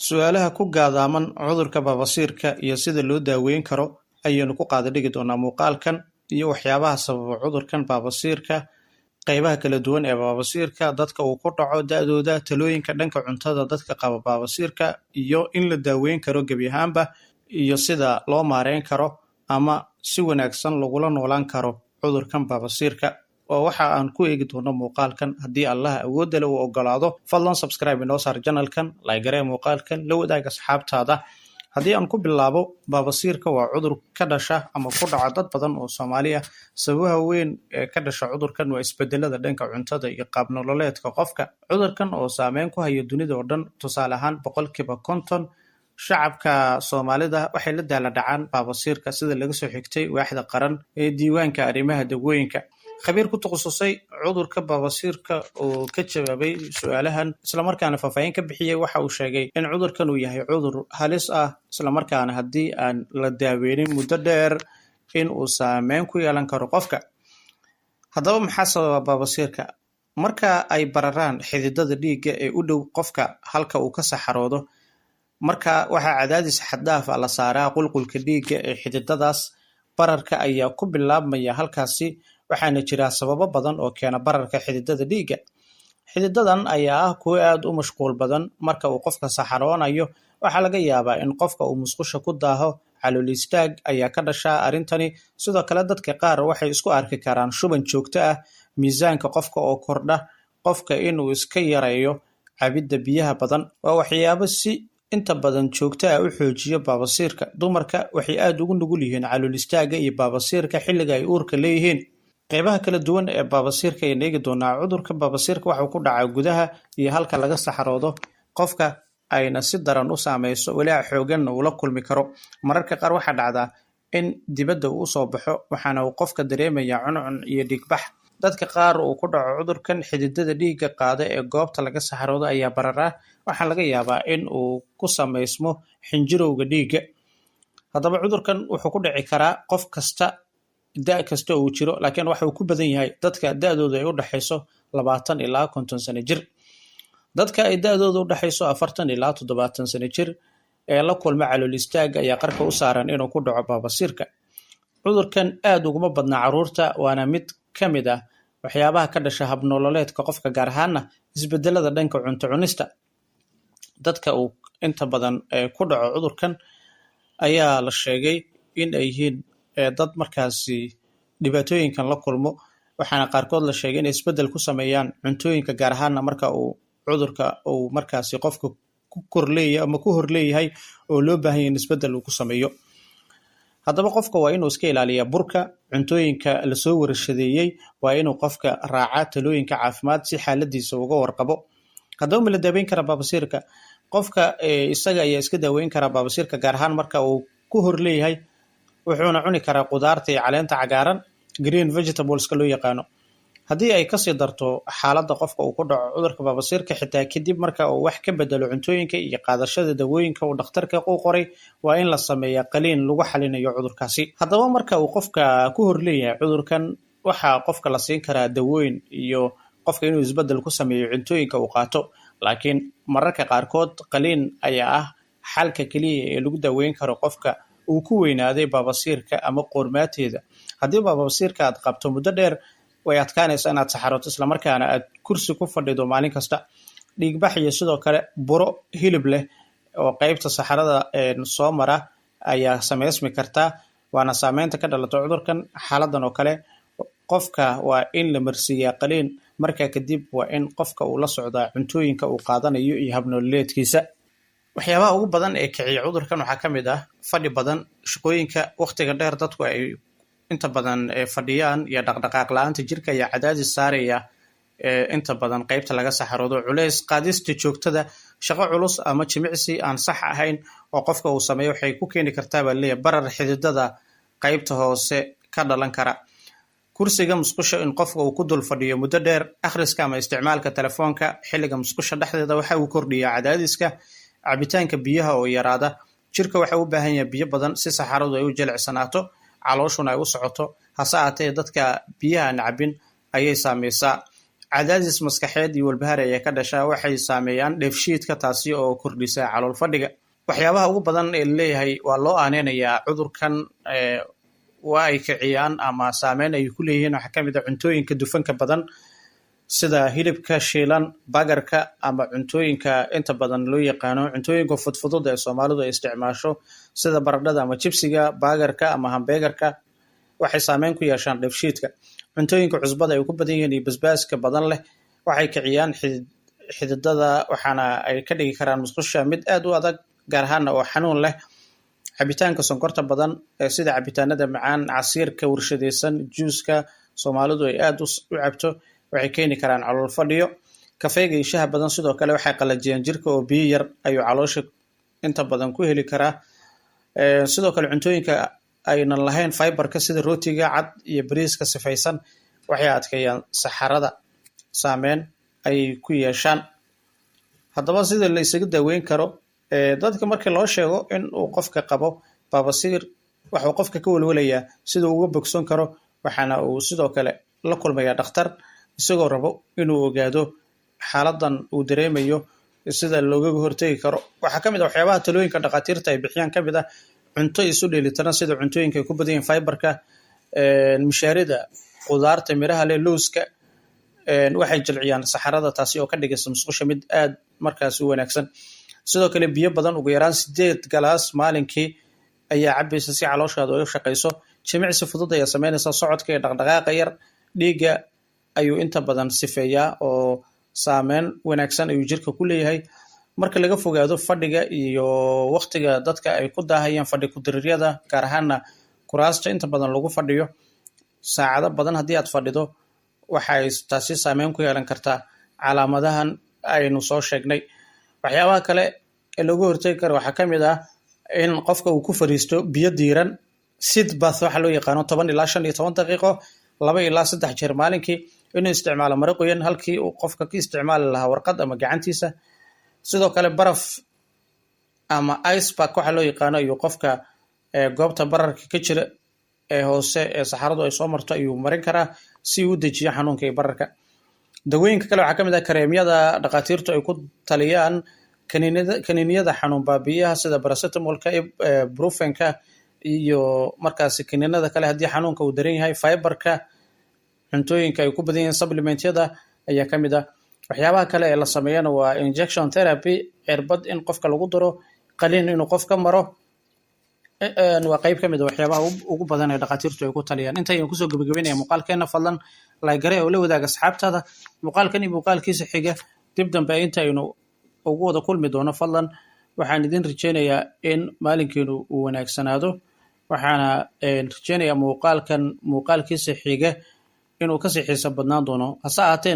Su'aalaha ku gaadaaman cudurka baabasiirka iyo sida loo daweyn karo ayaynu ku qaada dhigi doonaa muuqaalkan iyo waxyaabaha sababa cudurkan baabasiirka, qaybaha kala duwan ee baabasiirka, dadka uu ku dhaco, da'dooda, talooyinka dhanka cuntada dadka qaba baabasiirka, iyo in la daweyn karo gebi ahaanba, iyo sida loo maareyn karo ama si wanaagsan lagula noolaan karo cudurkan baabasiirka. oo waxa aan ku eegi doono muuqaalkan haddii Allah awoodda leh uu ogolaado. Fadlan subscribe inoo saar channelkan, like garee muuqaalkan, la wadaag asxaabtaada. Haddii aan ku bilaabo, baabasiirka waa cudur ka dhasha ama ku dhaca dad badan oo Soomaali ah. Sababaha weyn ee ka dhasha cudurkan waa isbedelada dhanka cuntada iyo qaab nololeedka qofka. Cudurkan oo saameyn ku haya dunida oo dhan, tusaale ahaan 50% shacabka Soomaalida waxay la daalaa dhacaan baabasiirka sida laga soo xigtay waaxda qaran ee diiwaanka arrimaha dawooyinka. Khabiir ku takhasusay cudurka baabasiirka oo ka jawaabay su'aalahan isla markaana faahfaahin ka bixiyay waxa uu sheegay in cudurkan uu yahay cudur halis ah isla markaana haddii aan la daaweynin muddo dheer in uu saameyn ku yeelan karo qofka. Haddaba maxaa sababa baabasiirka? Marka ay bararaan xididada dhiigga ee u dhow qofka halka uu ka saxaroodo, marka waxaa cadaadis xad dhaaf ah la saaraa qulqulka dhiigga ee xididadaas. Bararka ayaa ku bilaabmaya halkaasi, waxaana jira sababo badan oo keena bararka xididada dhiigga. Xididadan ayaa ah kuwo aad u mashquul badan. Marka uu qofka saxaroonayo, waxaa laga yaabaa in qofka uu musqusha ku daaho, calool istaag ayaa ka dhasha arrintani. Sidoo kale dadka qaar waxay isku arki karaan shuban joogto ah, miisaanka qofka oo kordha, qofka inuu iska yareeyo cabidda biyaha badan. Waa waxyaabo si inta badan joogto ah u xoojiyo baabasiirka. Dumarka waxay aad ugu nugul yihiin calool istaaga iyo baabasiirka xilliga ay uurka leeyihiin. Qaybaha kala duwan ee baabasiirka ayaan eegi doonaa. Cudurka baabasiirka waxa uu ku dhacaa gudaha iyo halka laga saxaroodo qofka, ayna si daran u saameyso, walaac xoogganna uu la kulmi karo. Mararka qaar waxaa dhacda in dibadda uu soo baxo, waxaana uu qofka dareemayaa cuncun iyo dhiigbax. Dadka qaar uu ku dhaco cudurkan, xididada dhiigga qaada ee goobta laga saxaroodo ayaa barara. Waxaa laga yaabaa in uu ku sameysmo xinjirowga dhiigga. Haddaba cudurkan wuxuu ku dhici karaa qof kasta, da' kasta uu jiro, laakiin waxa uu ku badan yahay dadka da'doodu ay u dhaxayso 20 ilaa 50 sano jir. Dadka ay da'doodu u dhaxayso 40 ilaa 70 sano jir ee la kulma calool istaag ayaa qarka u saaran inuu ku dhaco baabasiirka. Cudurkan aad uguma badna carruurta, waana mid ka mid ah waxyaabaha ka dhasha habnololeedka qofka, gaar ahaana isbedelada dhanka cunto cunista. Dadka uu inta badan ku dhaco cudurkan ayaa la sheegay in ay yihiin dad markaasi dhibaatooyinkan la kulmo, waxaana qaarkood la sheegay inay isbedel ku sameeyaan cuntooyinka, gaar ahaana marka uu cudurka uu markaasi qofka ku hor leeyahay oo loo baahan yahay in isbedel uu ku sameeyo. Haddaba qofka waa inuu iska ilaaliyaa burka, cuntooyinka la soo warshadeeyay, waa inuu qofka raacaa talooyinka caafimaad si xaaladiisa uga warqabo. Haddaba ma la daaweyn karaa baabasiirka? Qofka isaga ayaa iska daaweyn karaa baabasiirka, gaar ahaan marka uu ku hor leeyahay, wuxuuna cuni karaa qudaarta iyo caleenta cagaaran, green vegetables-ka loo yaqaano. Haddii ay kasii darto xaaladda qofka uu ku dhaco cudurka baabasiirka, xitaa kadib marka uu wax ka bedelo cuntooyinka iyo qaadashada dawooyinka uu dhakhtarka u qoray, waa in la sameeyaa qaliin lagu xalinayo cudurkaasi. Haddaba marka uu qofka ku hor leeyahay cudurkan, waxaa qofka la siin karaa dawooyin iyo qofka inuu isbedel ku sameeyo cuntooyinka uu qaato, laakiin mararka qaarkood qaliin ayaa ah xalka keliya ee lagu daweyn karo qofka uu ku weynaaday baabasiirka ama qoormaateeda. Haddii baabasiirka aad qabto muddo dheer, way adkaanaysaa inaad saxarooto isla markaana aad kursi ku fadhido maalin kasta. Dhiigbax iyo sidoo kale buro hilib leh oo qaybta saxarada soo mara ayaa sameysmi kartaa, waana saameynta ka dhalata cudurkan. Xaaladan oo kale, qofka waa in la marsiiyaa qaliin. Markaa kadib waa in qofka uu la socdaa cuntooyinka uu qaadanayo iyo habnololeedkiisa. Waxyaabaha ugu badan ee kiciya cudurkan waxaa ka mid ah fadhi badan, shaqooyinka waqtiga dheer dadku ay inta badan fadhiyaan, iyo dhaqdhaqaaq la'aanta jirka ayaa cadaadis saaraya inta badan qaybta laga saxaroodo. Culays qaadista joogtada, shaqo culus ama jimicsi aan sax ahayn oo qofka uu sameeyo waxay ku keeni kartaa baa leeyahay barar xididada qaybta hoose ka dhalan kara. Kursiga musqusha, in qofka uu ku dul fadhiyo muddo dheer, akhriska ama isticmaalka telefoonka xilliga musqusha dhexdeeda waxa uu kordhiyaa cadaadiska. Cabitaanka biyaha oo yaraada, jirka waxa uu u baahan yahay biyo badan si saxaradu ay u jilicsanaato, calooshuna ay u socoto. Hase ahaatee dadka biyaha aan cabin ayay saameysaa. cadaadis maskaxeed iyo walbahaar ayaa ka dhashaa, waxay saameeyaan dheefshiidka taasi oo kordhisa calool fadhiga. waxyaabaha ugu badan ee laleeyahay waa loo aaneynayaa cudurkan waa ay kiciyaan ama saameyn ay ku leeyihiin waxaa ka mid ah cuntooyinka dufanka badan sida hilibka shiilan, bagarka ama cuntooyinka inta badan loo yaqaano cuntooyinka fudfudud ee Soomaalidu ay isticmaasho sida baradhada ama jibsiga, bagarka ama hambeegarka waxay saameyn ku yeeshaan dheefshiidka. cuntooyinka cusbada ay ku badan yihiin iyo basbaaska badan leh waxay kiciyaan xididada waxaana ay ka dhigi karaan musqusha mid aad u adag gaar ahaan oo xanuun leh. cabitaanka sonkorta badan sida cabitaanada macaan, casiirka warshadaysan, juuska Soomaalidu ay aad u cabto waxay keeni karaan calool fadhiyo. kafeega iyo shaha badan sidoo kale waxay qalajiyaan jirka oo biyo yar ayuu caloosha inta badan ku heli karaa. sidoo kale cuntooyinka aynan lahayn fiberka sida rootiga cad iyo bariiska sifaysan waxay adkeeyaan saxarada, saameyn ay ku yeeshaan. haddaba sida la isaga daweyn karo dadka markii loo sheego in uu qofka qabo baabasiir waxuu qofka ka walwalayaa sida uu uga bogson karo, waxaana uu sidoo kale la kulmayaa dhakhtar isagoo rabo inuu ogaado xaaladan uu dareemayo sida looga hortegi karo. waxaa ka mid ah waxyaabaha talooyinka dhakhaatiirta ay bixiyaan ka mid ah cunto isu dheelitiran sida cuntooyinka ay ku badan yihiin fiberka, mishaarida, khudaarta, miraha leh, lowska waxay jilciyaan saxarada taasi oo ka dhigaysa musqusha mid aad markaas u wanaagsan. sidoo kale biyo badan ugu yaraan 8 galaas maalinkii ayaa cabaysa si calooshaada u shaqayso. jimicsi fudud ayaa sameynaysa, socodka iyo dhaqdhaqaaqa yar dhiigga ayuu inta badan sifeeyaa oo saameyn wanaagsan ayuu jirka ku leeyahay. marka laga fogaado fadhiga iyo waqtiga dadka ay ku daahayaan fadhi ku-diriiryada gaar ahaana kuraasta inta badan lagu fadhiyo saacado badan haddii aad fadhido waxay taasi saameyn ku yeelan kartaa calaamadahan aynu soo sheegnay. waxyaabaha kale ee looga hortegi karo waxaa ka mid ah in qofka uu ku fariisto biyo diiran, sit bath waxa loo yaqaano 10 ilaa 15 daqiiqo 2 ilaa 3 jeer maalinkii, inuu isticmaalo maro qoyan halkii uu qofka ka isticmaali lahaa warqad ama gacantiisa. sidoo kale baraf ama ice pack waxa loo yaqaano ayuu qofka goobta bararka ka jira ee hoose ee saxaradu ay soo marto ayuu marin karaa si uu u dejiyo xanuunka iyo bararka. dawooyinka kale waxaa ka mid ah kareemyada dhakhaatiirtu ay ku taliyaan, kaniiniyada xanuun baabi'iyaha sida paracetamolka, brufenka iyo markaasi kaniinada kale haddii xanuunka uu daran yahay. fiberka, cuntooyinka ay ku badan yihiin supplementyada ayaa ka mid ah. waxyaabaha kale ee la sameeyana waa injection therapy, cirbad in qofka lagu daro, qaliin inuu qofka maro waa qayb ka mid ah waxyaabaha ugu badan ee dhakhaatiirtu ay ku taliyaan. inta ayaan kusoo gabagabeynaya muuqaalkeena, fadlan like garee oo la wadaaga asxaabtaada. muuqaalkan iyo muuqaalkiisa xiga dib dambe inta aynu ugu wada kulmi doono, fadlan waxaan idin rajeynayaa in maalinkeenu uu wanaagsanaado. waxaana rajeynayaa muuqaalkan muuqaalkiisa xiga inuu kasii xiiso badnaan doono. hase ahaatee